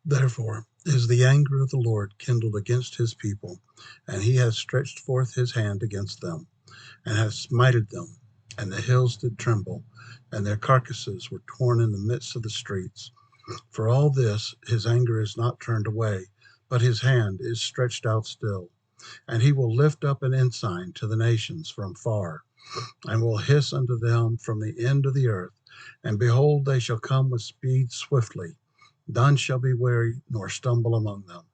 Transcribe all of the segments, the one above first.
Therefore is the anger of the Lord kindled against his people, and he has stretched forth his hand against them, and has smited them. And the hills did tremble, and their carcasses were torn in the midst of the streets. For all this his anger is not turned away, but his hand is stretched out still. And he will lift up an ensign to the nations from far, and will hiss unto them from the end of the earth. And behold, they shall come with speed swiftly. None shall be weary nor stumble among them.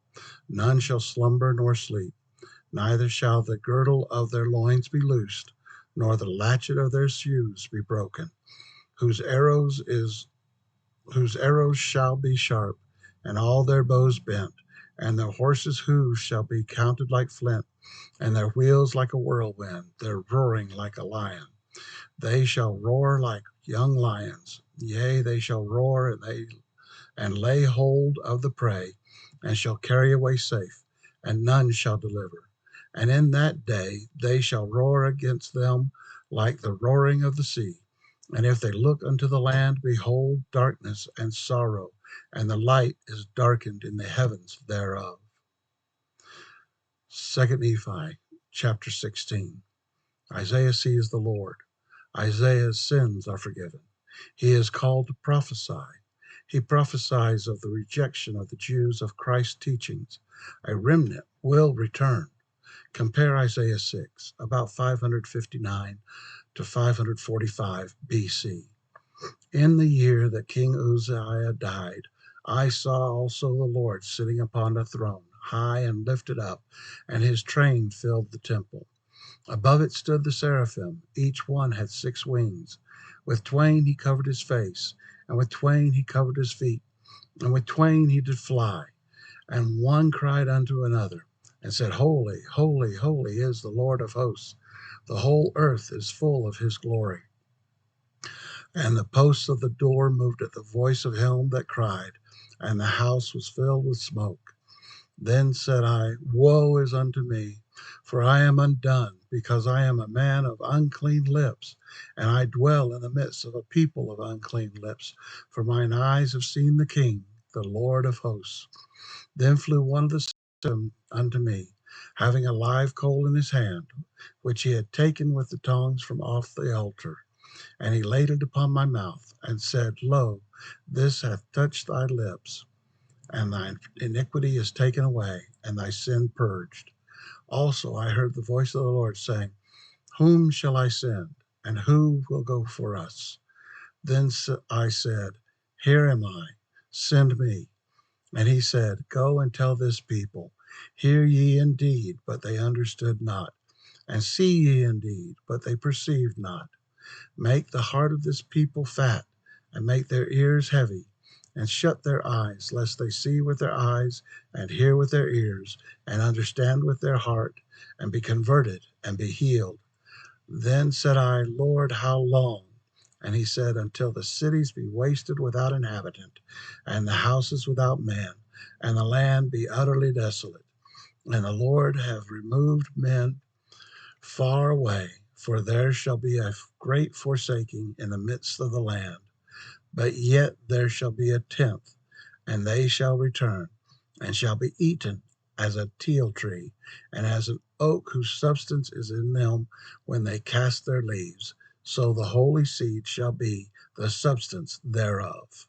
None shall slumber nor sleep. Neither shall the girdle of their loins be loosed, nor the latchet of their shoes be broken. Whose arrows shall be sharp, and all their bows bent, and their horses' hoofs shall be counted like flint, and their wheels like a whirlwind, their roaring like a lion. They shall roar like young lions, yea, they shall roar, and lay hold of the prey, and shall carry away safe, and none shall deliver. And in that day they shall roar against them like the roaring of the sea. And if they look unto the land, behold, darkness and sorrow, and the light is darkened in the heavens thereof. 2 Nephi chapter 16. Isaiah sees the Lord. Isaiah's sins are forgiven. He is called to prophesy. He prophesies of the rejection of the Jews of Christ's teachings. A remnant will return. Compare Isaiah 6, about 559 to 545 BC. In the year that King Uzziah died, I saw also the Lord sitting upon a throne, high and lifted up, and his train filled the temple. Above it stood the seraphim. Each one had 6 wings. With twain he covered his face, and with twain he covered his feet, and with twain he did fly. And one cried unto another, and said, Holy, holy, holy is the Lord of hosts. The whole earth is full of his glory. And the posts of the door moved at the voice of him that cried, and the house was filled with smoke. Then said I, Woe is unto me, for I am undone, because I am a man of unclean lips, and I dwell in the midst of a people of unclean lips, for mine eyes have seen the King, the Lord of hosts. Then flew one of the seraphim unto me, having a live coal in his hand, which he had taken with the tongs from off the altar. And he laid it upon my mouth, and said, Lo, this hath touched thy lips, and thine iniquity is taken away, and thy sin purged. Also I heard the voice of the Lord saying, Whom shall I send, and who will go for us? Then I said, Here am I, send me. And he said, Go and tell this people, Hear ye indeed, but they understood not, and see ye indeed, but they perceived not. Make the heart of this people fat, and make their ears heavy, and shut their eyes, lest they see with their eyes, and hear with their ears, and understand with their heart, and be converted, and be healed. Then said I, Lord, how long? And he said, Until the cities be wasted without inhabitant, and the houses without man, and the land be utterly desolate. And the Lord have removed men far away, for there shall be a great forsaking in the midst of the land. But yet there shall be a tenth, and they shall return, and shall be eaten as a teil tree, and as an oak whose substance is in them when they cast their leaves. So the holy seed shall be the substance thereof.